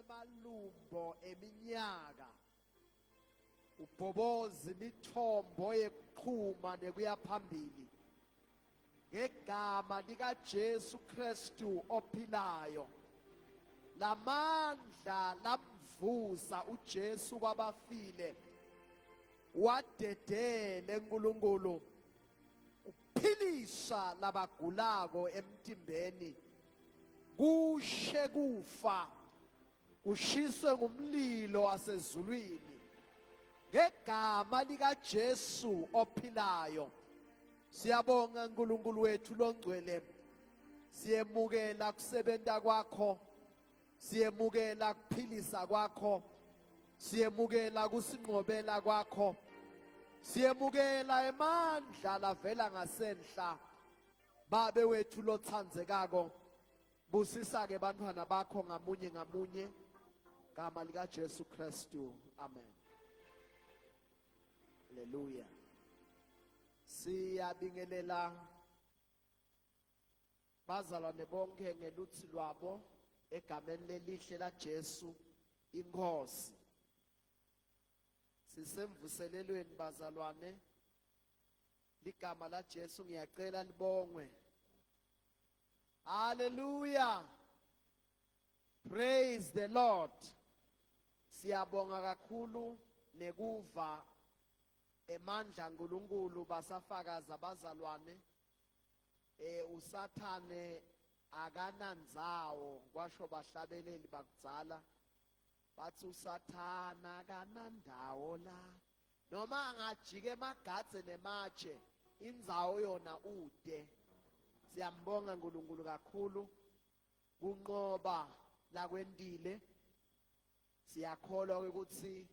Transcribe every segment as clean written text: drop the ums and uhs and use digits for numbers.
kwemalumbo eminyaka ubhoboza imithombo yekuqhuma nekuya phambili ngegama lika Jesu Kristu ophilayo lamandla lamvusa uJesu kwabafile wadedele uNkulunkulu uphilisha labagulako emtimbeni kushe kufa kushiswe ngumlilo wasezulwini ngegama lika Jesu ophilayo. Siyabonga uNkulunkulu wethu longcwele, siyemukela kusebenta kwakho, siyemukela kuphilisa kwakho, siyemukela kusinqobela kwakho, siyemukela emandla lavela ngasenhla. Babe wethu lothandzekako, busisa ke bantwana bakho ngamunye ngamunye, gama lika Jesu Kristu, amen. Haleluya. Siyabingelela bazalwane bonke ngeluthi lwabo egameni lelihle la Jesu inkosi. Sisemvuselelweni bazalwane, ligama la Jesu ngiyacela libongwe. Hallelujah. Praise the Lord. Siyabonga kakhulu nekuva emandla uNkulunkulu basafakaza bazalwane. Usathane akanandzawo kwasho bahlabeleli bakudzala bathi usathana akanandawo la, noma angajike emagadze nematshe indzawo yona ude. Siyambonga uNkulunkulu kakhulu kunqoba lakwendile. Siyakholwa ukuthi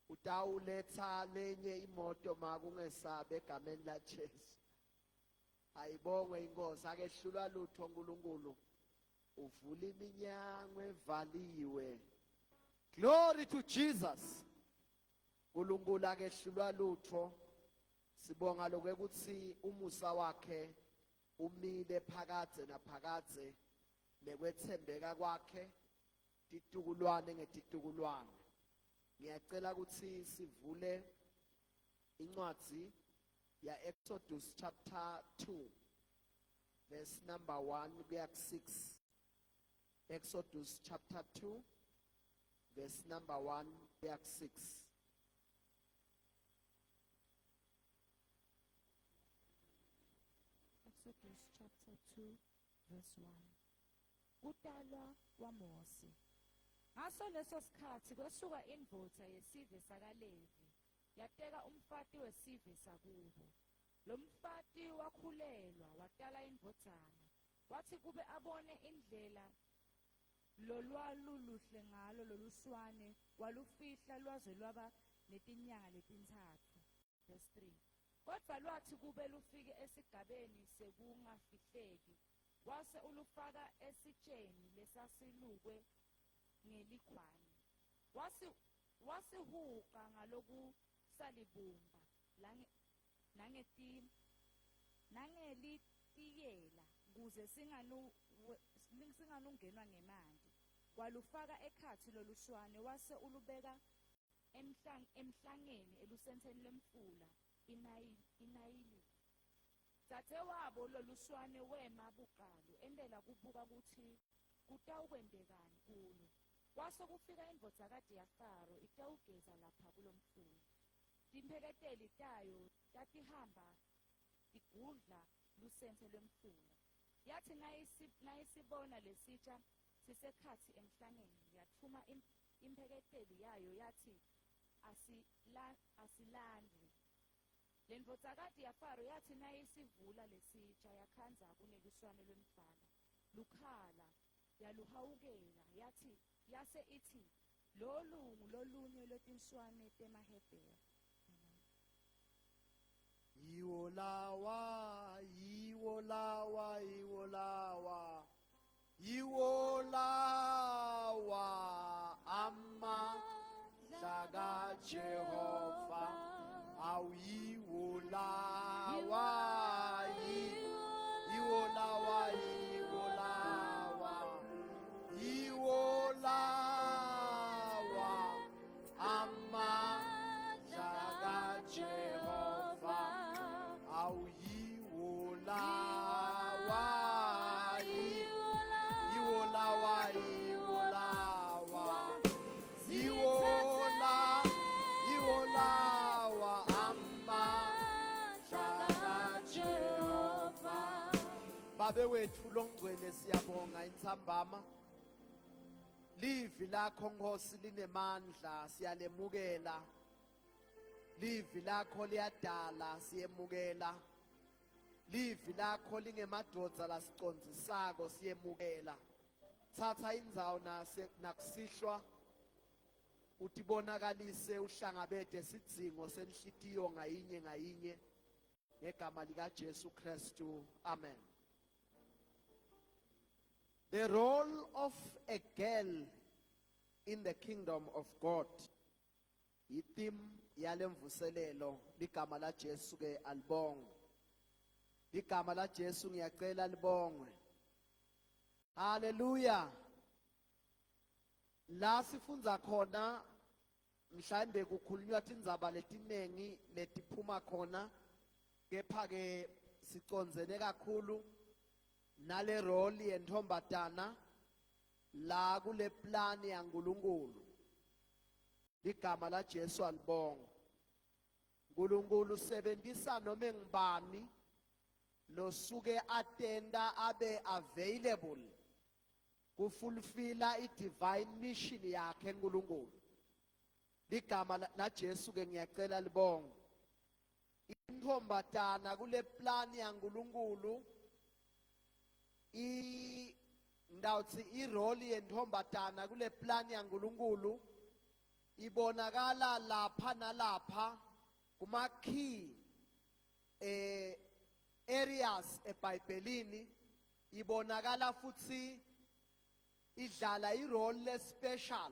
utawuletha lenye imoto makungesabe egameni la Jesu. Ayibongwe inkosi, akehlulwa lutho uNkulunkulu, uvula iminyango evaliwe. Glory to Jesus. uNkulunkulu akehlulwa lutho. Sibonga lokho ukuthi umusa wakhe umile phakadze naphakadze nekwethembeka kwakhe titukulwane ngetitukulwane. Ngiyacela ukuthi sivule incwadi ya Exodus chapter 2 verse number 1 kuya ku-6. Exodus chapter 2 verse number 1 kuya ku-6. Exodus chapter 2 verse 1. Kutalwa kwaMose. Ngaso leso sikhathi kwesuka indvodza yesive sakaLevi yateka umfati wesive sakubo. Lo mfati wakhulelwa watala indvodzana. Wathi kube abone indlela lolwaluluhle ngalo loluswane walufihla lwaze lwaba netinyanga letintathu. Verse 3. Kodwa lwathi kube lufike esigabeni sekungafihleki, wase ulufaka esitsheni lesasilukwe ngelikhwani. Wasihuqa ngalokusalibumba nangelitiyela kuze singanungenwa ngemanti. Walufaka ekhathi loluswane wase ulubeka emhlangeni elusenteni lemfula iNayili. Dzadzewabo loluswane wema buqalo endlela kubuka ukuthi kutawukwendekani kulo. Kwase kufika indvodzakati yaFaro itawugeza lapha kulomfula. Timpheketeli tayo tatihamba igudla lusente lwemfula. Yathi nayisibona lesitsha sisekhathi emhlangeni yathuma impheketeli yayo yathi asilandwe. Lendvodzakati yaFaro yathi nayisivula lesitsha yakhandza kuneluswane lwemfana lukhala yaluhawukela yathi yase ithi lolungu lolunye lwetinswane temaHebheru. Yiwo lawa, yiwo lawa, yiwo lawa, yiwo lawa amandla kaJehova. Yiwo lawa, yiwo lawa, yiwo lawa, yiwo lawa. Babe wethu longcwele siyabonga intsambama. Livi lakho Nkosi linemandla siyalemukela. Livi lakho liyadala siyemukela. Livi lakho lingemadodza lasicondzisako siyemukela. Thatha indzawo nakusihlwa utibonakalise uhlangabete sidzingo senhlitiyo ngayinye ngayinye ngegama lika Jesu Kristu. Amen. The role of a girl in the kingdom of God. Itim yalemvuselelo ligama la Jesu ke alibongwe. Ligama la Jesu ngiyacela libongwe. Hallelujah. La sifundza khona mhlambe kukhulunywa tindzaba letinengi letiphuma khona, kepha ke sicondzene kakhulu nale role yentombatana la kule plan yaNkulunkulu. Ligama la Jesu alibonga. uNkulunkulu sebenzisa noma ngibani losuke atenda abe available kufulfilla i-divine mission yakhe uNkulunkulu. Ligama la Jesu ke ngiyacela libonga. Intombatana kule plan yaNkulunkulu ndawuthi irole yentombatana kule plan yaNkulunkulu ibonakala lapha nalapha kuma key areas eBhayibhelini. Ibonakala futhi idlala irole special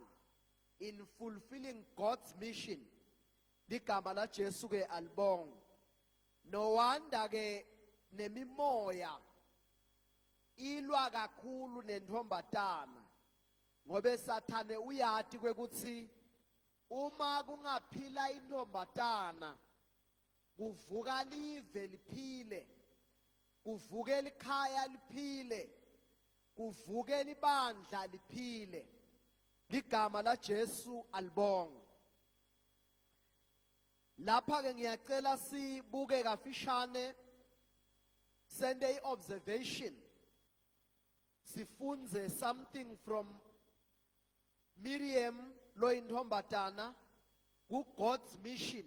in fulfilling God's mission. Ligama la Jesu ke alibonga. No wonder ke nemimoya ilwa kakhulu nentombatana ngobe Sathane uyati kwekuthi uma kungaphila intombatana kuvuka live liphile, kuvuke likhaya liphile, kuvuke libandla liphile. Ligama la Jesu alibonga. Lapha ke ngiyacela sibuke kafishane Sunday observation. Sifunze something from Miriam lo intombatana ku God's mission.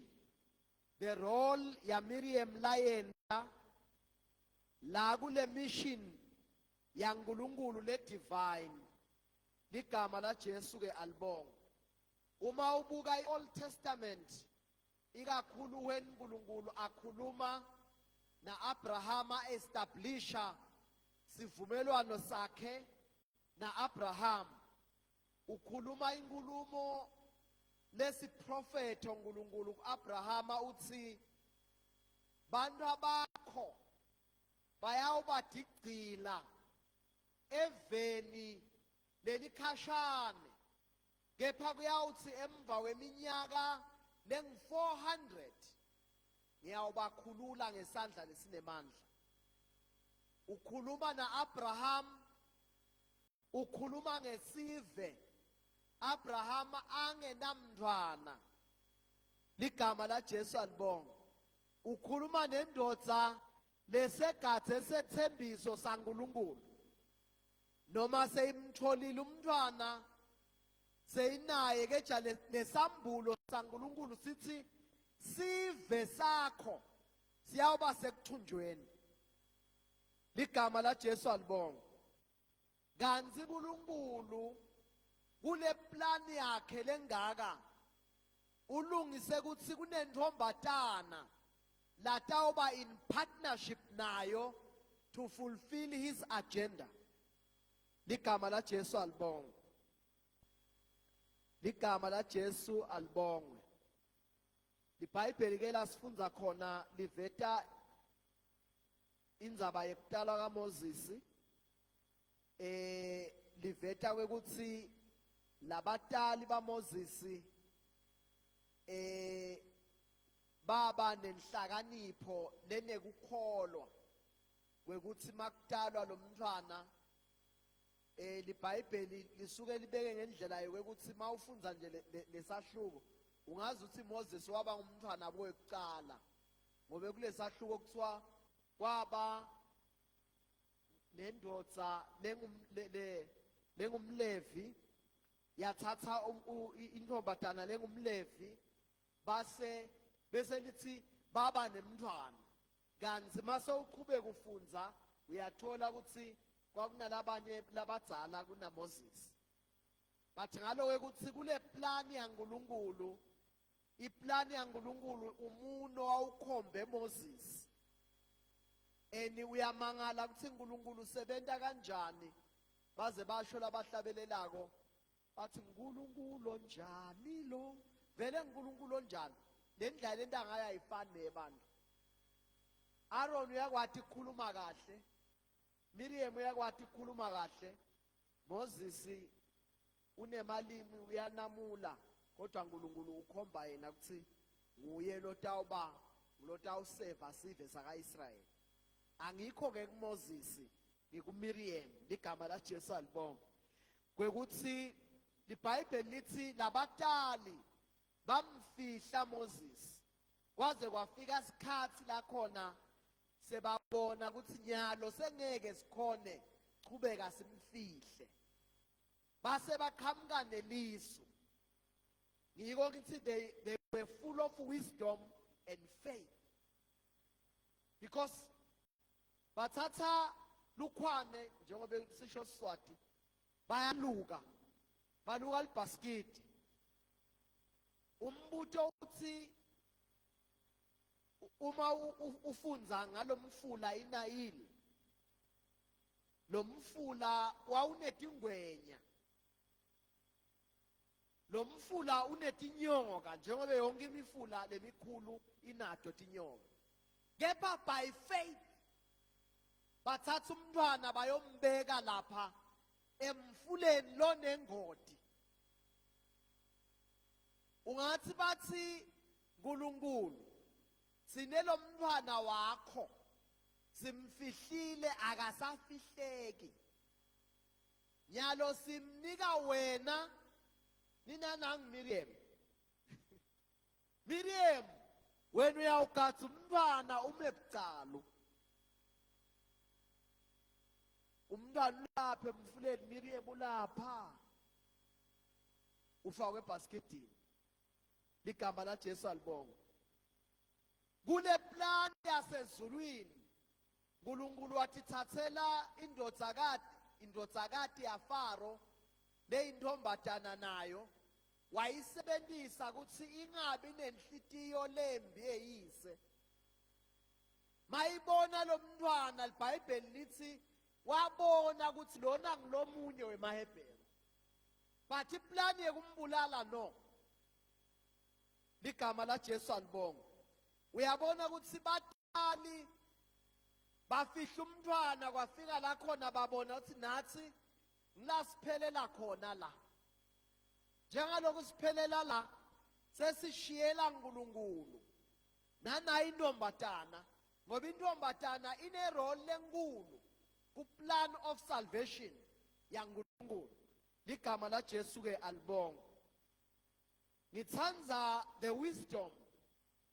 The role ya Miriam layenda la kule mission ya uNkulunkulu le divine. Ligama la Jesu ke alibonga. Uma ubuka iOld Testament ikakhulu when uNkulunkulu akhuluma na Abrahama establisha sivumelwano sakhe na Abraham, ukhuluma inkulumo lesi prophet uNkulunkulu kuAbrahama uthi bantu abakho bayawubadigcila eveni lelikhashane, kepha kuyawuthi emva kweminyaka lengu-400 ngiyawubakhulula ngesandla lesinemandla. Ukhuluma na Abraham, ukhuluma ngesive Abraham angenamntwana. Ligama la Jesu alibonga. Ukhuluma nendodza lesegadze sethembiso saNkulunkulu, noma seyimtholile umntwana seyinaye keja nesambulo saNkulunkulu sithi sive sakho siyawuba sekuthunjweni. Ligama la Jesu alibonga. Kanti uNkulunkulu kule plan yakhe lengaka ulungise ukuthi kunentombatana latawuba in partnership nayo to fulfill his agenda. Ligama la Jesu alibonga. Ligama la Jesu alibonga. IBhayibheli ke lasifunza khona liveta indzaba yekutalwa kaMoses. Liveta kwekuthi labatali baMoses baba nenhlakanipho lenekukholwa kwekuthi makutalwa lo mntwana iBhayibheli lisuke libeke ngendlela yokuthi mawufunza nje lesahluko ungazi ukuthi Moses waba ngumntwana bokuqala ngobe kulesahluko kuthiwa kwaba nendodza lengumlevi yathatha intombatana lengumlevi bese lithi baba nemntwana. Kanti mase uqhubeka ufundza uyathola ukuthi kwakunalabanye labadzala kunaMoses. But ngaloke ukuthi kule plan yaNkulunkulu, iplan yaNkulunkulu umuno awukhombe Moses. Uyamangala ukuthi uNkulunkulu usebenta kanjani, baze basho labahlabelelako bathi uNkulunkulu onjani lo, vele uNkulunkulu onjani, lendlela entanga ayifani nebantu. Aaron uyakwati ukukhuluma kahle, Miriam uyakwati ukukhuluma kahle, Moses unemalimi uyanamula, kodwa uNkulunkulu ukhomba yena ukuthi nguye lotawuseva sive saka-Israyeli. Angikho-ke kuMoses, ngikuMiriam, ligama laJesu alibonga. Kwekuthi iBhayibheli lithi labatali bamfihla Moses, kwaze kwafika isikhathi la khona sebabona ukuthi nyalo sengeke sikhone chubeka simfihle, base baqhamuka nelisu. Ngiko ngithi they were full of wisdom and faith, because bathatha lukhwane njengoba sisho Siswati, baluka libhaskiti. Umbuto uthi uma ufunza ngalomfula iNayili, lo mfula wawunetingwenya, lo mfula unetinyoka njengoba yonke imifula lemikhulu inato tinyoka. Kepha by faith bathatha umntwana bayombeka lapha emfuleni lonengoti. Ungathi bathi uNkulunkulu, sinelo mntwana wakho simfihlile akasafihleki, nyalo simnika wena. Nina nang Miriam Miriam, wena uyawugatha umntwana umebucalo, umntwana ulapha emfuleni, Miriam ulapha ufakwe ebhasketini. Ligama laJesu alibonga. Kule plan yasezulwini uNkulunkulu wathi thathela indodzakati yaFaro leyintombatana nayo, wayisebenzisa ukuthi ingabi nenhlitiyo lembi eyise. Mayibona lo mntwana, iBhayibheli lithi wabona ukuthi lona ngilomunye wemaHebheru, but iplan yekumbulala no. Ligama laJesu alibonga. Uyabona ukuthi batali bafihla umntwana, kwafika la khona babona ukuthi nathi ngilasiphelela khona la. Njengaloku siphelela la sesishiyela uNkulunkulu nanayo intombatana, ngoba intombatana ine role lenkulu ku plan of salvation yaNkulunkulu. Ligama laJesu ke alibonga. Ngithanda the wisdom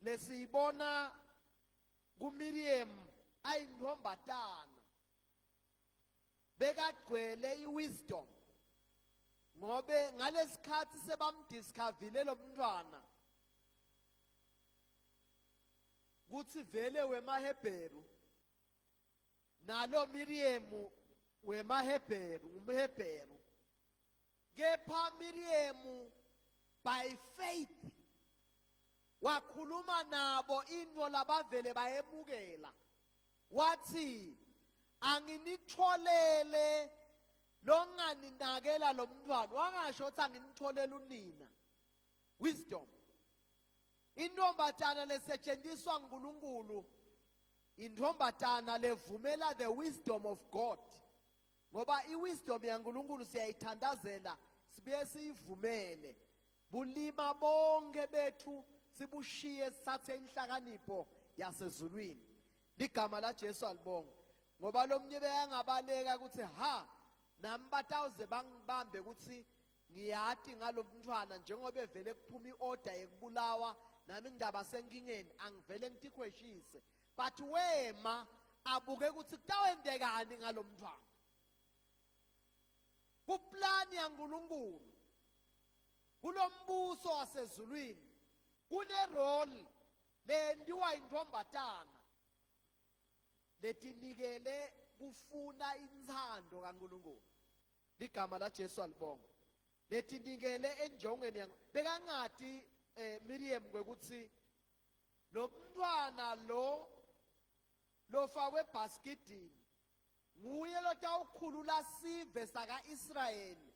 lesiyibona kuMiriam ayintombatana, bekagcwele iwisdom, ngobe ngalesikhathi sebamdiscovile lo mntwana kuthi vele wemaHebheru, nalo Miriam wemaHebheru, umHebheru. Kepha Miriam by faith wakhuluma nabo into labavele bayemukela, wathi anginitholele longaninakela lo mntwana. Wangasho ukuthi anginitholele unina. Wisdom. Intombatana lesetshenziswa nguNkulunkulu, intombatana levumela the wisdom of God, ngoba iwisdom yaNkulunkulu siyayithandazela, sibuye siyivumele. Bulima bonke bethu sibushiye sithathe inhlakanipho yasezulwini. Ligama laJesu alibonga. Ngoba lo mnye beyangabaleka ukuthi nami batawuze bangibambe ukuthi ngiyati ngalo mntwana, njengoba evele kuphuma iorder yekubulawa nami ngidaba senkingeni, angivele ngitikhweshise. But wema abuke ukuthi kutawendekani ngalomntwana. Kuplani yaNkulunkulu, kulombuso wasezulwini, kune role lendiwa intombatana letinikele kufuna inzando kaNkulunkulu. Ligama la Jesu alibonga. Letinikele enjongweni bekangati Miriam kwekuthi lo mntwana lofakwe ebaskidini nguye lotawukhulula sive saka-Israyeli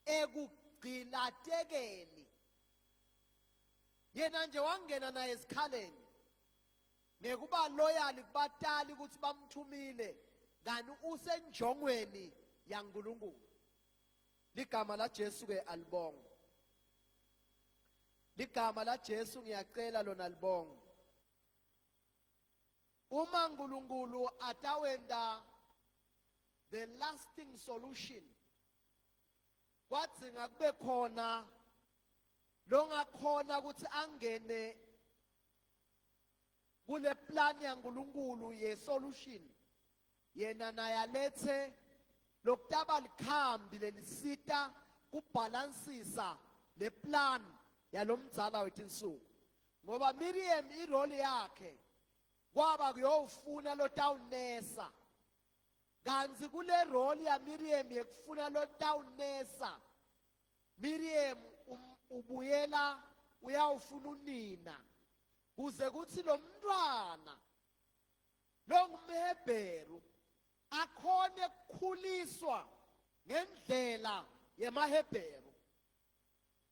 ekugcilatekeni. Yena nje wangena naye esikhaleni ngekuba loyal kubatali ukuthi bamthumile, kanti usenjongweni yaNkulunkulu. Ligama la Jesu ke alibonga. Ligama la Jesu ngiyacela lona libonga. Uma uNkulunkulu atawenda the lasting solution, kwadzinga kube khona longakhona ukuthi angene kule plan yaNkulunkulu ye-solution, yena naye alethe lokutaba likhambi lelisita kubhalansisa le plan yalomdzala wetinsuku. Ngoba Miriam irole yakhe kwaba kuyofuna lotawunesa, kanzi kule role ya Miriam yekufuna lotawunesa, Miriam ubuyela uyawufuna unina kuze kuthi lo mntwana longumHebheru akhone ukukhuliswa ngendlela yemaHebheru,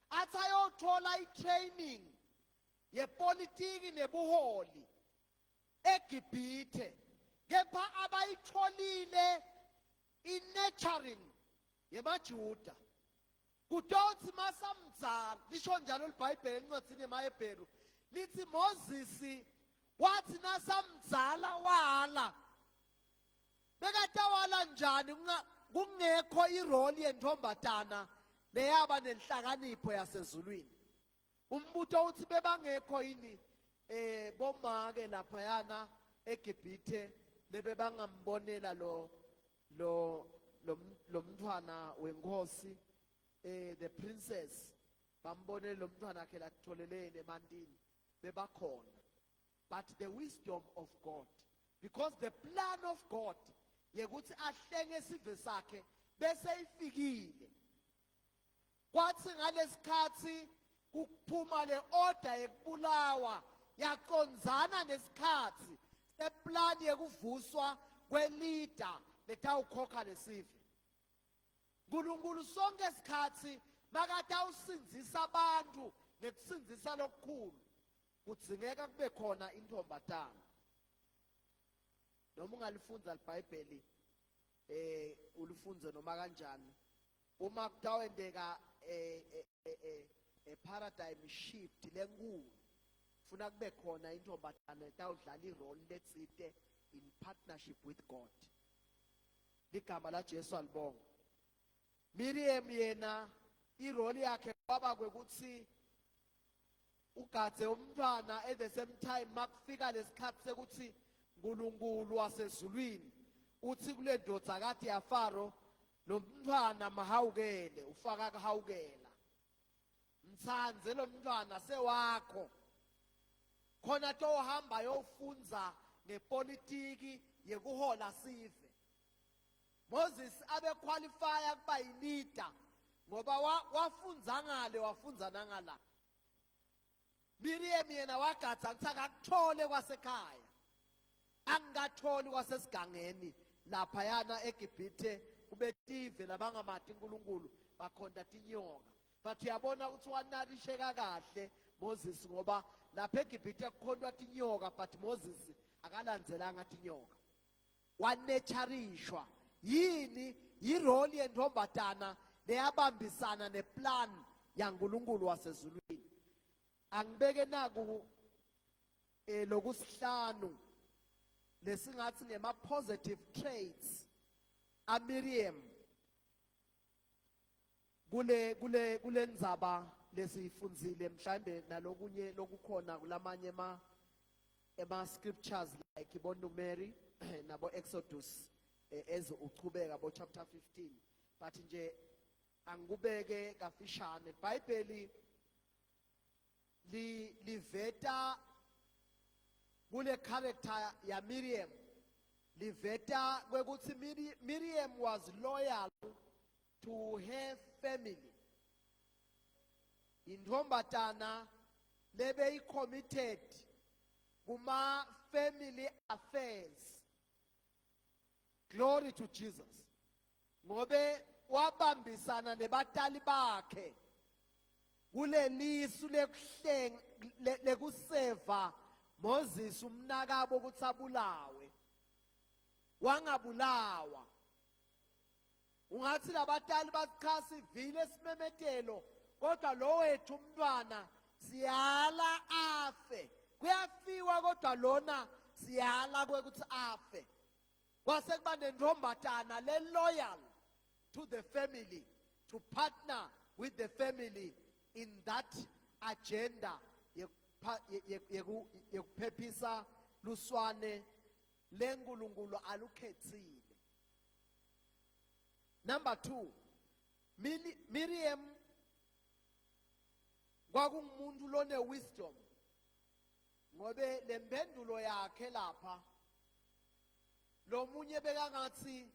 athi ayothola i-training yepolitiki nebuholi eGibhithe, kepha abayitholile i-nurturing yemaJuda. Kutothi masamdzala, lisho njalo libhayibheli encwadini yemaHebheru lithi Moses wathi nasamdzala wala. Bekatawala njani kungekho irole yentombatana leyaba nenhlakanipho yasezulwini? Umbuto uthi bebangekho yini bomake laphayana eGibhithe lebebangambonela lo mntwana wenkosi, the princess, bambonele lo mntwana akhe latholelele emantini, bebakhona. But the wisdom of God, because the plan of God yekuthi ahlenge isive sakhe bese ifikile, kwathi ngalesikhathi kuphuma le order yekubulawa yacondzana nesikhathi seplan yekuvuswa kwelida letawukhokha lesive. Nkulunkulu sonke isikhathi makatawusindzisa abantu ngekusindzisa lokukhulu, kudzingeka kube khona intombatana. Noma ungalifundza libhayibheli ulifunze noma kanjani, uma kutawendeka paradigm shift lenkulu, funa kube khona intombatana etawudlala irole letsite in partnership with God. Ligama la Jesu alibonga. Miriam yena irole yakhe kwaba kwekuthi ugadze umntwana, at the same time makufika lesikhathi sekuthi uNkulunkulu wasezulwini uthi kule ndodzakazi yaFaro, lo mntwana mahawukele, ufaka kuhawukela, mtsanze lo mntwana sewakho, khona tohamba yofunza ngepolitiki yekuhola sive. Moses abe qualify kuba yilida ngoba wafunza ngale, wafunza nangala. Miriam yena wagadza ukuthi akakuthole kwasekhaya, angatholi kwasesigangeni laphayana eGibhithe kube tive labangamati uNkulunkulu bakhonda tinyoka. But uyabona ukuthi wanarisheka kahle Moses ngoba lapha eGibhithe kukhondwa tinyoka, but Moses akalandzelanga tinyoka, wanecharishwa. Yini yirole yentombatana leyabambisana neplan yaNkulunkulu wasezulwini. Angibeke naku lokusihlanu lesingathi ngema positive traits aMiriam kule ndzaba lesifundzile, mhlambe nalokunye lokukhona kulamanye scriptures like iboNumeri nabo Exodus eze uchubeka bo chapter 15, but nje angubeke kafishane iBhayibheli liveta kule character ya Miriam, liveta kwekuthi Miriam was loyal to her family. Intombatana lebe committed kuma family affairs. Glory to Jesus. Ngobe wabambisana nebatali bakhe kulelisu lekuseva Moses umnakabo ukuthi abulawe, wangabulawa. Ungathi labatali basichasa ivile esimemetelo, kodwa lo wethu umntwana siyala afe. Kuyafiwa kodwa lona siyala kwekuthi afe. Kwase kuba nentombatana le loyal to the family, to partner with the family in that agenda yekuphephisa luswane lenkulunkulu alukhethile. Number 2, Miriam kwakungumuntu lone wisdom, ngobe lempendulo yakhe lapha lo munye bekangathi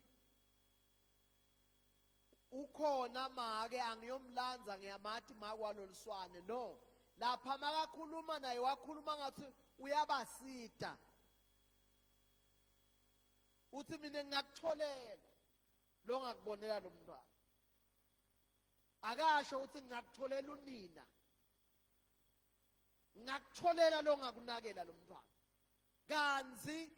ukhona make angiyomlanza ngiyamathi makwaloliswane. No, lapha makakhuluma naye wakhuluma ngathi uyabasita, uthi mina ngingakutholela lo ngakubonela lo mntwana. Akasho uthi ngingakutholela unina, ngakutholela lo ngakunakela lo mntwana. Kanzi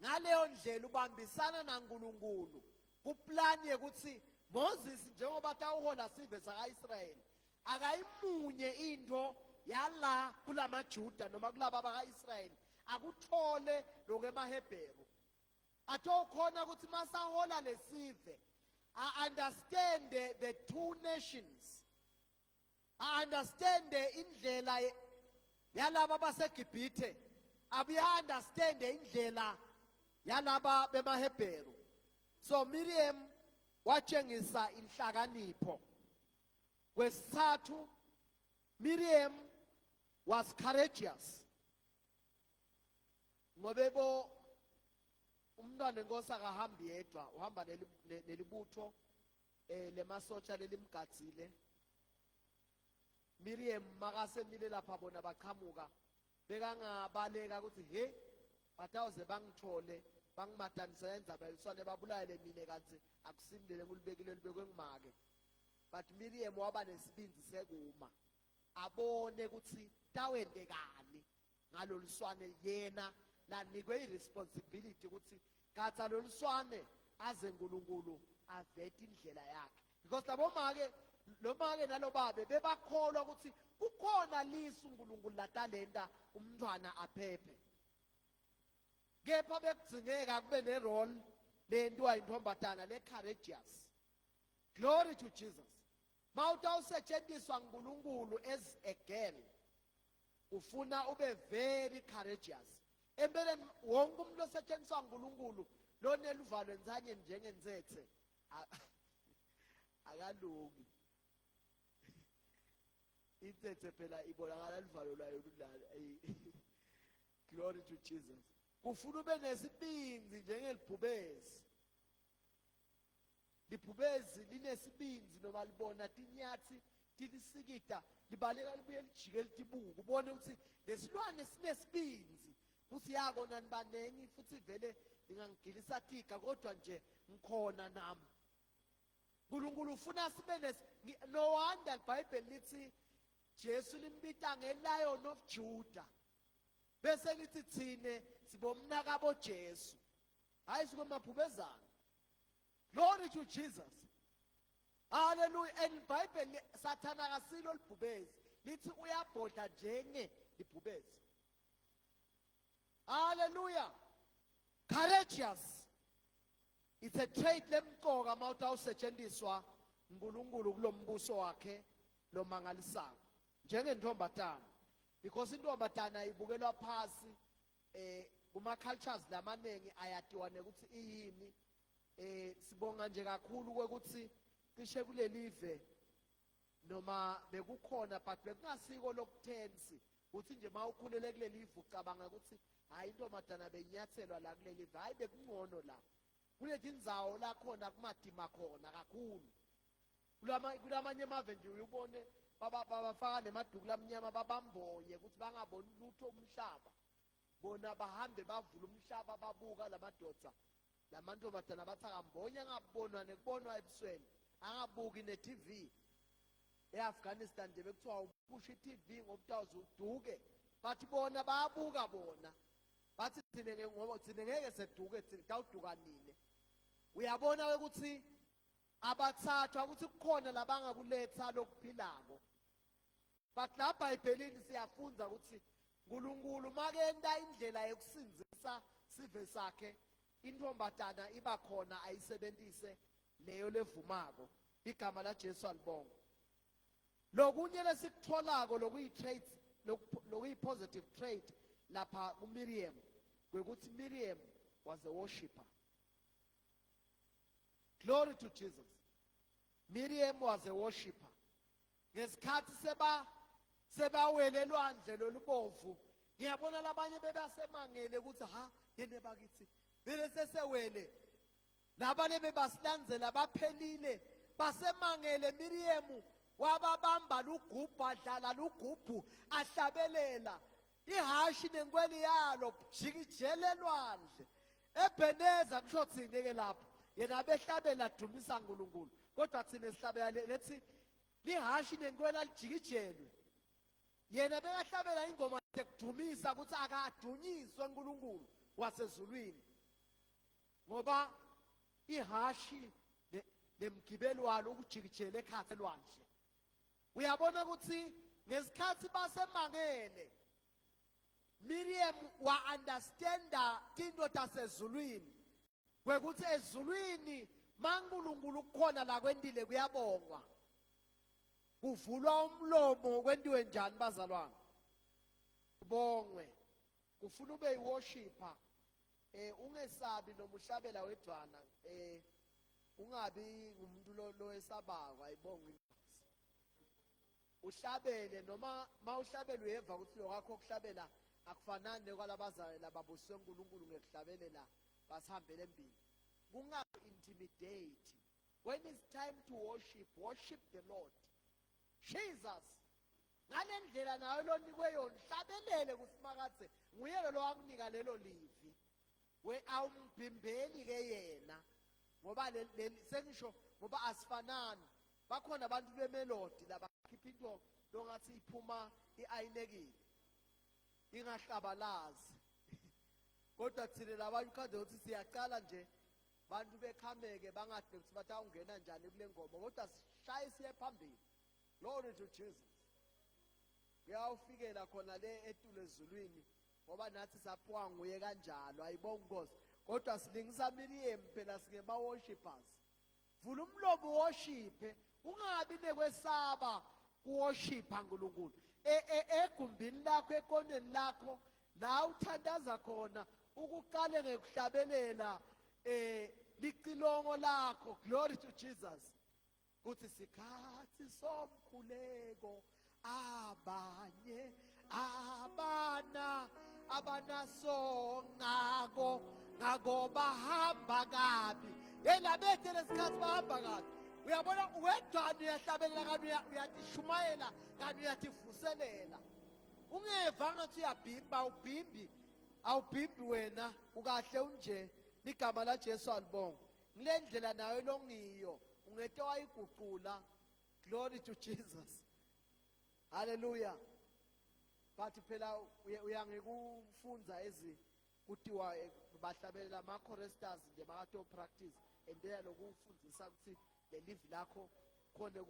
ngaleyo ndlela ubambisana naNkulunkulu kuplan yekuthi Moses njengoba tawuhola sive saka-Israyeli akayimunye into yala kulamaJuda noma kulaba baka-Israyeli akuthole lokho emaHebheru. Atokhona ukuthi masahola lesive understand the two nations, understand indlela yalaba baseGibhithe, understand indlela yalaba bemaHebheru. So Miriam watshengisa inhlakanipho. Kwesithathu, Miriam was courageous. Ngobebo umntwana enkosi akahambi yedwa, uhamba nelibutho lemasotsha lelimgadzile. Miriam makasemile lapha bona baqhamuka bekangabaleka ukuthi he batawuze bangithole bangimadanisa endzaba yeliswane babulayele mina kanti akusimile ngulibekile libekwe ngimake. But Miriam waba nesibindi sekuma abone ukuthi tawendekani ngaloliswane, yena lanikwe iresponsibility ukuthi katsa loliswane aze uNkulunkulu avete indlela yakhe. Because labo make lo make nalo babe bebakholwa ukuthi kukhona lisu uNkulunkulu latalenta umntwana aphephe. Kepha bekudzingeka kube nerole lentiwa intombatana le-courageous. Glory to Jesus. Mawutawusetshenziswa uNkulunkulu as a girl, ufuna ube very courageous. Empeleni wonke umuntu osetshenziswa uNkulunkulu loneluvalo enzanye njengenzethe akalungi. Insethe phela ibonakala livalo layo lulala. Glory to Jesus. Kufuna ube nesibindi njengelibhubezi. Libhubezi linesibindi noma libona tinyathi tilisikita libaleka libuye lijike litibuka ubone ukuthi lesilwane sinesibindi futhi yakona nibanengi futhi vele ingangigilisa tika kodwa nje ngikhona nami. uNkulunkulu ufuna sibe no wonder iBhayibheli lithi Jesu limbita nge-Lion of Judah, bese lithi thine sibomnakabo Jesu hayi sikomabhubezana. Glory to Jesus. Hallelujah. And iBhayibheli Sathana akasilo libhubezi, lithi uyabhodla njenge libhubezi. Hallelujah. Courageous. It's a trait lemqoka mawutawusetshenziswa uNkulunkulu kulombuso wakhe lomangalisayo njengentombatana, because intombatana ibukelwa phasi kuma cultures lamanengi ayatiwane ukuthi iyini. Sibonga nje kakhulu ukuthi cishe kulelive noma bekukhona but bekungasiko lokuthensi uthi nje mawukhulele kulelive ucabanga ukuthi hayi intombazana beyinyathelwa la kulelive, hayi bekungcono la kuletindzawo la khona kumadima khona kakhulu. Kulamanye amave nje uyubone babafaka nemaduku lamnyama babamboye ukuthi bangaboni lutho umhlaba, bona bahambe bavula umhlaba babuka lamadoda lamantombazana bathi akambonye angabonwa nekubonwa ebusweni, angabuki ne-TV. E-Afghanistan nje bekuthiwa ukusho i-TV ngobutawuze uduke, bathi bona bayabuka bona, bathi thine ngeke seduke tawuduka nini. Uyabona ukuthi abathathwa ukuthi kukhona labangakuletha lokuphilako, but la eBhayibhelini siyafunza ukuthi uNkulunkulu makenta indlela yokusinzisa sive sakhe, intombazana iba khona ayisebenzise leyo levumako. Igama la Jesu alibonga. Lokunye lesikutholako lokuyi-traits lokuyi-positive trait lapha kuMiriam kwekuthi Miriam was a worshipper. Glory to Jesus. Miriam was a worshipper. Ngesikhathi sebawele elwandle lolubovu, ngiyabona labanye bebasemangele ukuthi ha yena bakithi vele sesewele, labanye bebasilandzela baphelile basemangele. Miriam wababamba lugubhu, adlala lugubhu, ahlabelela ihashi nenkweli yalo jikijele elwandle. Ebeneza kusho thini-ke lapho? Yena behlabela dumisa uNkulunkulu, kodwa thina sihlabela lethi lihashi nenkwela lijikijelwe. Yena bekahlabela ingoma ekudumisa ukuthi akadunyiswe uNkulunkulu wasezulwini, ngoba ihashi nemgibelo walo ukujikijele ekhaya elwandle. Uyabona ukuthi ngesikhathi basemangele Miriam wa-understanda into tasezulwini, kwekuthi ezulwini maNkulunkulu kukhona la kwendile kuyabongwa, kuvulwa umlomo kwendiwe njani bazalwane? Kubongwe. Kufuna ube yi-worshipper, ungesabi noma uhlabela wedwana, ungabi ngumuntu lo esabako, ayibonge inkosi. Uhlabele noma mawuhlabela uyeva ukuthi lokho kuhlabela akufanani nekwalabazali lababuswe uNkulunkulu ngekuhlabelela basihambele empini. Kunga-intimidate. When it's time to worship, worship the Lord Jesus. Ngale ndlela nayo lonikwe yona hlabelele kusimakathe nguyelo lo wakunika lelo livi. We awumbhimbeli ke yena, ngoba sengisho ngoba asifanani. Bakhona abantu bemelodi labakhipha into longathi iphuma iayinekile ingahlabalazi. Kodwa thina labanye khade ukuthi siyaqala nje bantu bekhameke bangade ukuthi bathi awungena njani kule ngoma, kodwa sishaye siye phambili. Glory to Jesus. Kuyawufikela khona le etulo ezulwini ngoba nathi saphiwa nguye kanjalo, ayibonga Nkosi. Kodwa silingisa Miriam phela singema worshippers. Vula umlomo worship, ungabi nekwesaba kuworshipha uNkulunkulu. Egumbini lakho, ekoneni lakho la uthandaza khona, ukuqale ngekuhlabelela licilongo lakho. Glory to Jesus. Kuthi sikhathi somkhuleko abanye abanaso ngako bahamba kabi. Yena bethe lesikhathi bahamba kabi. Uyabona wedwana uyahlabelela kanti uyatishumayela kanti uyativuselela. Ungeva ngathi uyabhimba, awubhimbi wena, ukahle unje. Ligama la Jesu alibonga. Ngile ndlela nayo longiyo ungete wayiguqula. Glory to Jesus. Hallelujah. But phela uyangekufunza ezi kutiwa bahlabelela ama-choristers nje bakato practice, endeya lokufundisa ukuthi le live lakho khona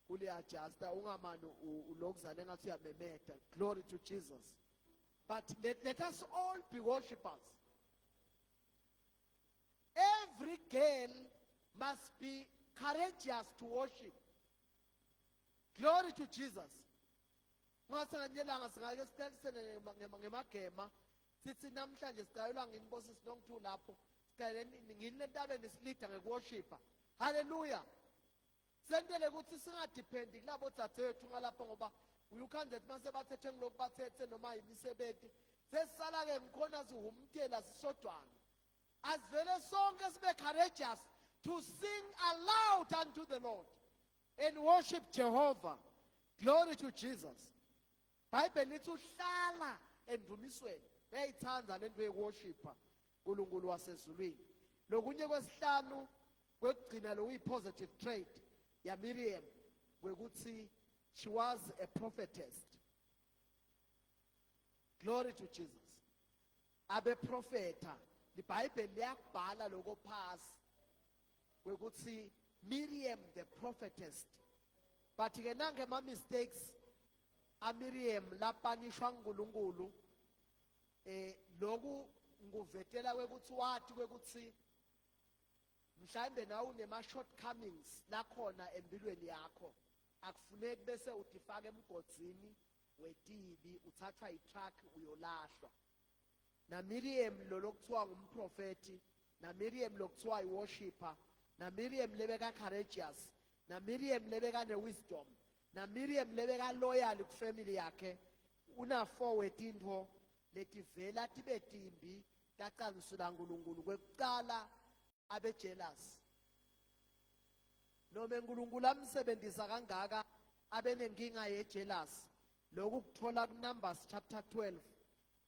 kuli adjusta, ungamani ulokuzana engathi uyamemeda. Glory to Jesus. But let us all be worshippers. Every girl must be courageous to worship. Glory to Jesus. Ngasanganyelanga singake sitalisene ngemagema sithi namhlanje sigayelwa nginkosi sinongithu lapho ngini lentabeni silida ngekuworshipa. Hallelujah. Sentele ukuthi singadephendi kulabo dzadzewethu ngalapho ngoba uyukhanze ethi mase bathethe ngiloku bathethe noma yimisebenzi sesisala-ke ngikhona zihumtela zisodwana. Asivele sonke sibe courageous to sing aloud unto the Lord and worship Jehovah. Glory to Jesus. Bible lithi uhlala endumisweni. Uyayithanda lento yeworshipa uNkulunkulu wasezulwini. Lokunye kwesihlanu kwekugcina lo positive trait ya Miriam kwekuthi she was a prophetess. Glory to Jesus. Abe profeta. IBhayibheli liyakubhala lokho phasi kwekuthi Miriam the prophetess. But ke nange ma mistakes a Miriam lapanishwa nguNkulunkulu loku nguvetela kwekuthi wathi kwekuthi mhlambe nawe unema shortcomings lakhona empilweni yakho akufuneki bese utifaka emgodzini wetibi uthatha itrack uyolahlwa. Na Miriam lo lokuthiwa ngumprofeti, na Miriam lokuthiwa iworshipper, na Miriam lebeka courageous, na Miriam lebeka newisdom, na Miriam lebeka loyal ku family yakhe. Una forward into letivela tibe timbi taqanisula uNkulunkulu kwekuqala abe jealous. Noma uNkulunkulu amsebenzisa kangaka abe nenkinga ye jealous. Lokhu kuthola kuNumbers chapter 12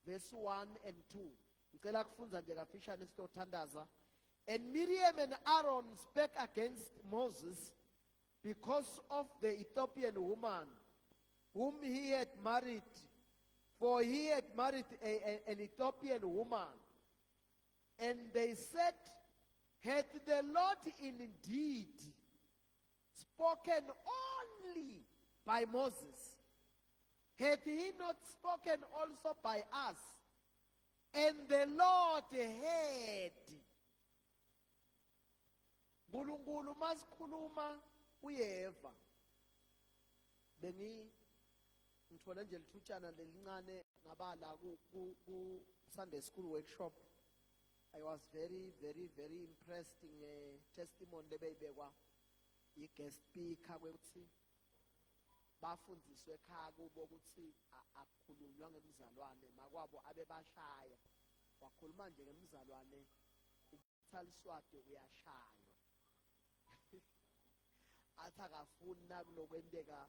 verse 1 and 2. Ngicela kufunza nje kafishane sitothandaza. And Miriam and Aaron spake against Moses because of the Ethiopian woman whom he had married, for he had married an Ethiopian woman. And they said, had the Lord indeed spoken only by Moses? Had he not spoken also by us? And the Lord heard. Nkulunkulu masikhuluma uyeva. Ngithola nje lithutshana lelincane ngabala ku Sunday school workshop. I was very impressed in a testimony lebeyibekwa i-guest speaker kwekuthi bafundziswe ekhaya kubo ukuthi akukhulunywa ngemizalwane makwabo abebashaya. Wakhuluma nje ngemizalwane ubuthaliswade uyashaywa. Athi akafuni nakulokwenteka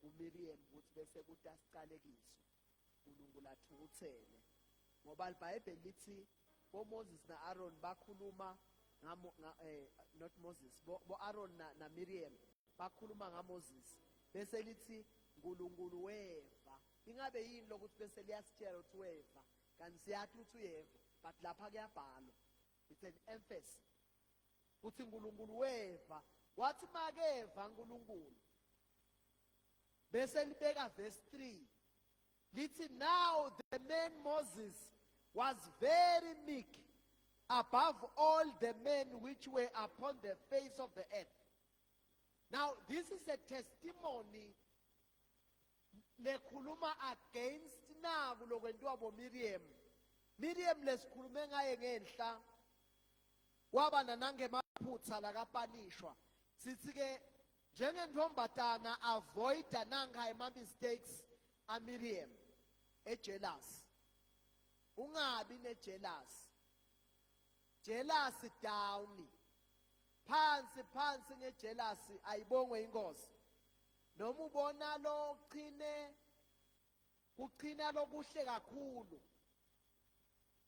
uMiriam ukuthi bese kuthi asicalekiswe. uNkulunkulu athukuthele. Ngoba iBhayibheli lithi boMoses na Aaron bakhuluma not Moses, bo Aaron na Miriam bakhuluma ngaMoses. Bese lithi uNkulunkulu weva. Ingabe yini lokuthi bese liyasitshela ukuthi weva? Kanti siyathi uthi uyeva, but lapha kuyabhalwa. It's an emphasis. Uthi uNkulunkulu weva. Wathi makeva uNkulunkulu. Bese libeka verse 3. Lithi now the man Moses was very meek above all the men which were upon the face of the earth. Now this is a testimony lekhuluma against naku lokwentiwa bo Miriam. Miriam lesikhulume ngaye ngenhla waba nanangemaphutha lakapanishwa. Sithi ke njengentombatana avoid nanga ema mistakes a Miriam jealous. Ungabi ne jealous. Jealous down. Phansi nge jealous ayibongwe inkosi. Noma ubona lo uqhina lokuhle kakhulu.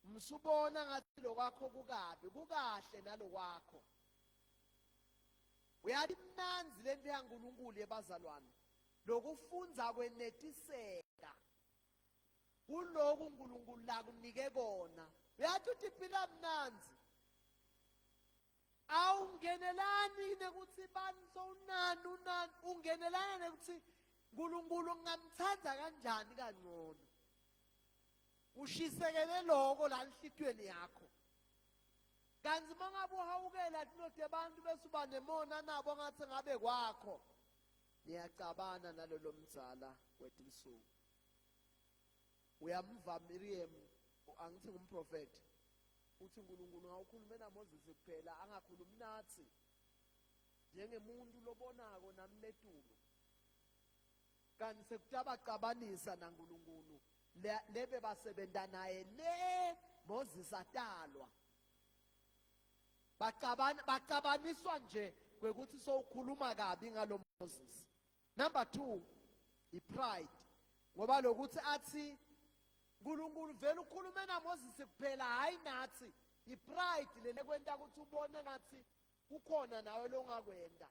Msubona ngathi lokwakho kukabi, kukahle nalokwakho. Uyathi mnanzi lento yaNkulunkulu yebazalwane. Lokufunza kwenetiseka. Kuloku uNkulunkulu la kunike kona. Uyathi uthi phila mnanzi. Awungenelani nekuthi bantu unani ungenelana nekuthi uNkulunkulu ngamthanda kanjani kangcono. Ushisekele lokho la enhlitweni yakho. Kanzi mangabe uhawukela tinode abantu besuba nemona nabo ngathi ngabe kwakho. Niyacabana nalolo mdzala wetinsuku. uyamva Miriam angithi ngumprofeti uthi uNkulunkulu ngawukhulume naMoses kuphela angakhulumi nathi njengemuntu lobonako nami letulo kanti sekutabacabanisa naNkulunkulu lebe basebenta naye le Moses atalwa bacabaniswa nje kwekuthi sowukhuluma kabi ngalo Moses. Number 2, ipride. Ngoba lokuthi athi uNkulunkulu vele ukhulume naMoses kuphela hayi nathi. Ipride lele kwenta ukuthi ubone ngathi kukhona nawe longakwenda.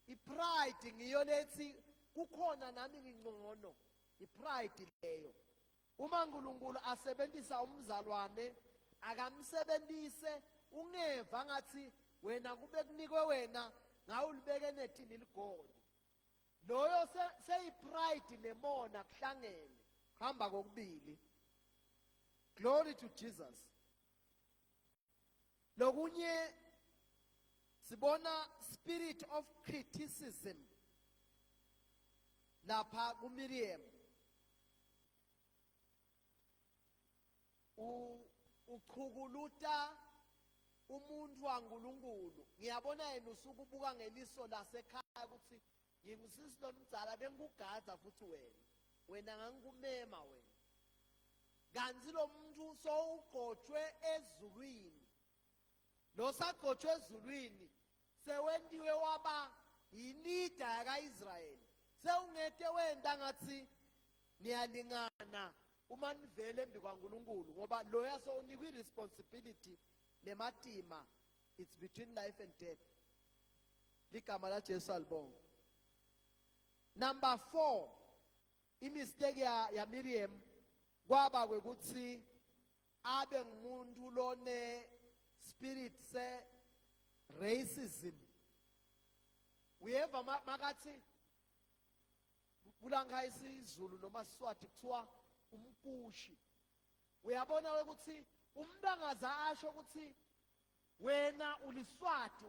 Ipride ngiyo lethi kukhona nami ngingcono. Ipride leyo. Uma uNkulunkulu asebenzisa umzalwane akamsebenzise ungeva ngathi wena kube kunikwe wena ngawulibeke netini ligoli. Loyo seyipride nemona kuhlangene hamba kokubili. Glory to Jesus. Lokunye sibona spirit of criticism lapha kuMiriam. Uqhukuluta umuntu waNkulunkulu. Ngiyabona yena usukubuka ngeliso lasekhaya ukuthi ngingusisi lomdzala bengikugadza futhi wena ngangikumema wena. Kanti lo muntu sowugcotshwe ezulwini. Lo sagcotshwe ezulwini sewendiwe waba yilida yakaIsrayeli. Sewungete wenda ngathi niyalingana uma nivele embi kwaNkulunkulu ngoba loya sowunikwe responsibility nematima. It's between life and death. Ligama la Jesu alibonga. Number 4, imistake ya Miriam kwaba kwekuthi abe ngumuntu lone spirit se racism. Uyeva makathi kulanga isiZulu noma Siswati kuthiwa umkushi. Uyabona ukuthi umuntu angaza asho ukuthi wena uliSwati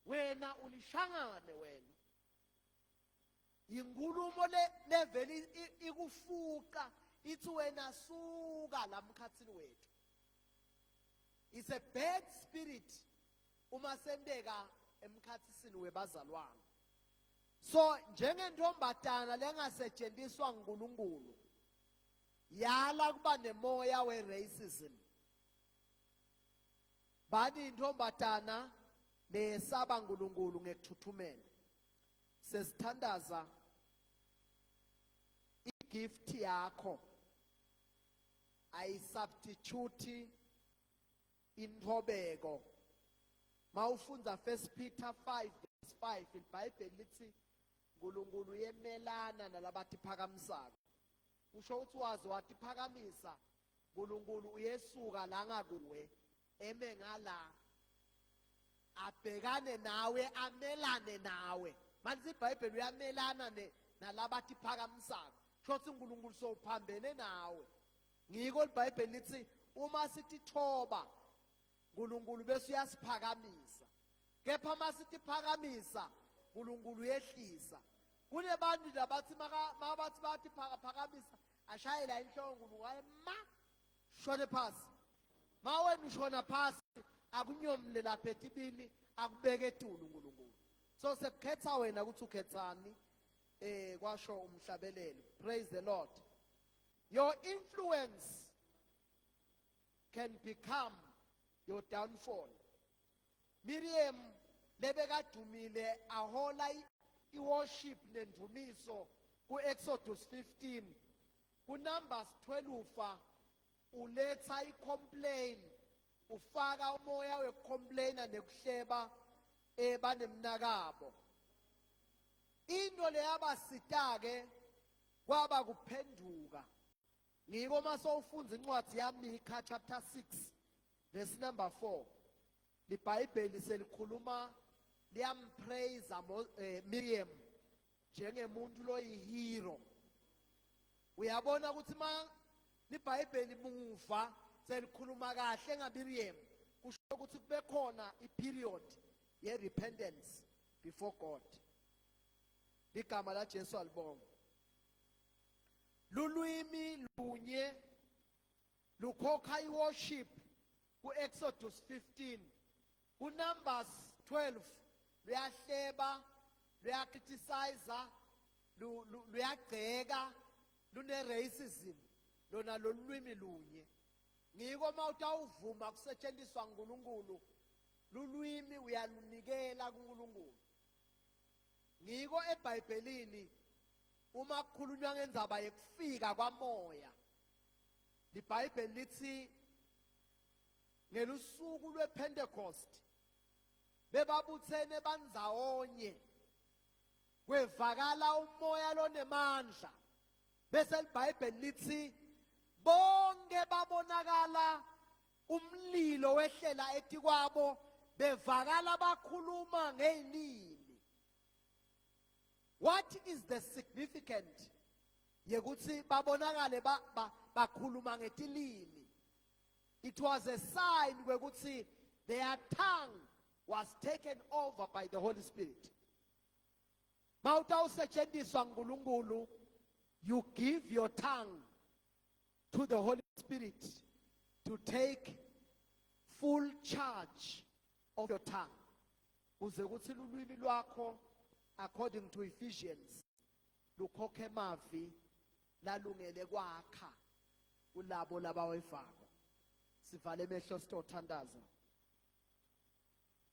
wena ulishangane wena. Inkulumo leveli ikufuqa ithi wena suka la mkhathini wethu. It's a bad spirit uma sendeka emkhathisini webazalwane. So njengentombatana lengasetshenziswa nguNkulunkulu yala kuba nemoya we-racism. Bani intombatana nesaba uNkulunkulu ngekuthuthumela. Sesithandaza igift yakho ayisubstitute inthobeko. Mawufunda 1 Peter 5:5 iBhayibheli lithi uNkulunkulu yemelana nalabathi phakamisako. Usho ukuthi wazi wathi phakamisa uNkulunkulu uyesuka la ngakuwe eme ngala abhekane nawe amelane nawe. Manje iBhayibheli uyamelana nalabathi phakamisako. Shothi uNkulunkulu sophambene nawe. Ngiko iBhayibheli lithi uma sithi thoba uNkulunkulu bese uyasiphakamisa. Kepha masithi phakamisa uNkulunkulu uyehlisa. Kunebantu labathi mabathi bathi phakamisa ashayela inhloko uNkulunkulu ma shone phasi. Mawena ushona phasi akunyomle lapha etibini akubeke etulu uNkulunkulu. So sekukhetha wena ukuthi ukhethani kwasho umhlabelelo. Praise the Lord. Your influence can become your downfall. Miriam lebekadumile ahola i-worship nendumiso ku-Exodus 15. Ku-Numbers 12 uletha i-complain. Ufaka umoya we-complainer nekuhleba banemnakabo. Into leyabasita-ke kwaba kuphenduka. Ngiko masowufunza incwadi yaMikha chapter 6 verse number 4. LiBhayibheli selikhuluma liyampraise Miriam njengemuntu loyihero. Uyabona ukuthi ma liBhayibheli muva selikhuluma kahle ngaMiriam kusho ukuthi kube khona i-period ye-repentance before God. Ligama la Jesu alibonga. lulwimi lunye lukhokha iworship ku-Exodus 15, kuNumbers 12 luyahleba, luyakriticize, luyagceka, lune-racism, lona lolwimi lunye. Ngiko mawutawuvuma kusetshenziswa nguNkulunkulu, lulwimi uyalunikela kuNkulunkulu. Ngiko eBhayibhelini uma kukhulunywa ngendzaba yekufika kwamoya, iBhayibheli lithi ngelusuku lwePentecost bebabuthene bandzawonye, kwevakala umoya lonemandla, bese iBhayibheli lithi bonke babonakala umlilo wehlela etikwabo, bevakala bakhuluma ngezilimi. What is the significance yekuthi babonakale bakhuluma ngetilimi? It was a sign wekuthi their tongue was taken over by the Holy Spirit. Mawutawusetshenziswa nguNkulunkulu, you give your tongue to the Holy Spirit to take full charge of your tongue. Uze kuthi lulwimi lwakho, according to Ephesians, lukhokhe mavi lalungele kwakha kulabo labawefako. Sivale emehlo sitothandaza.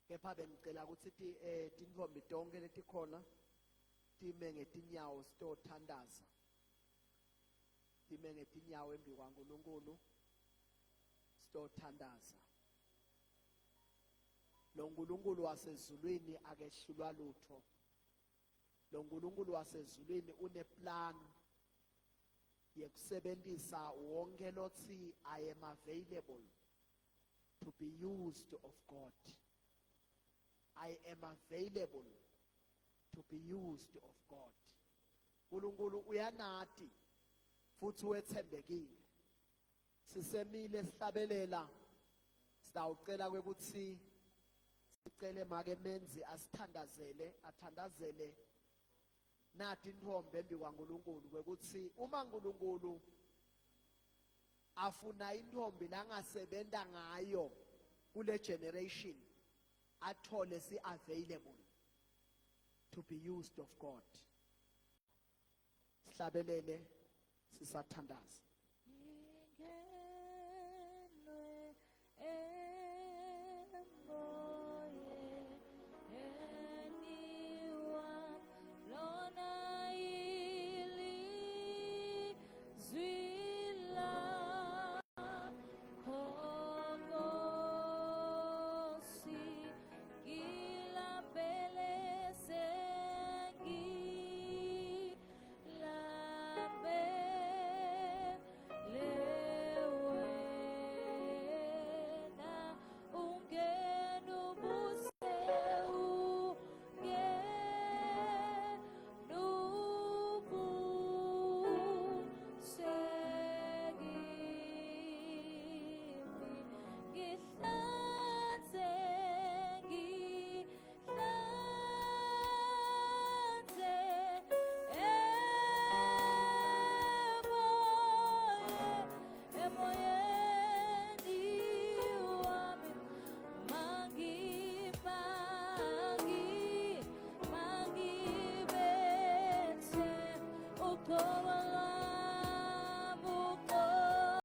Kepha bengicela ukuthi tintfombi tonke letikhona time ngetinyawo sitothandaza. Time ngetinyawo embi kwaNkulunkulu sitothandaza. Lo Nkulunkulu wasezulwini akehlulwa lutho. Lo Nkulunkulu wasezulwini uneplan yekusebenzisa wonke lothi I am available to be used of God. I am available to be used of God. Nkulunkulu uyanati futhi wethembekile. Sisemile sihlabelela, sitawucela kwekuthi sicele make menzi asithandazele, athandazele nathi intfombi embi kwaNkulunkulu kwekuthi uma uNkulunkulu afuna intfombi langasebenta ngayo kule generation, athole si-available to be used of God. Sihlabelele sisathandaza.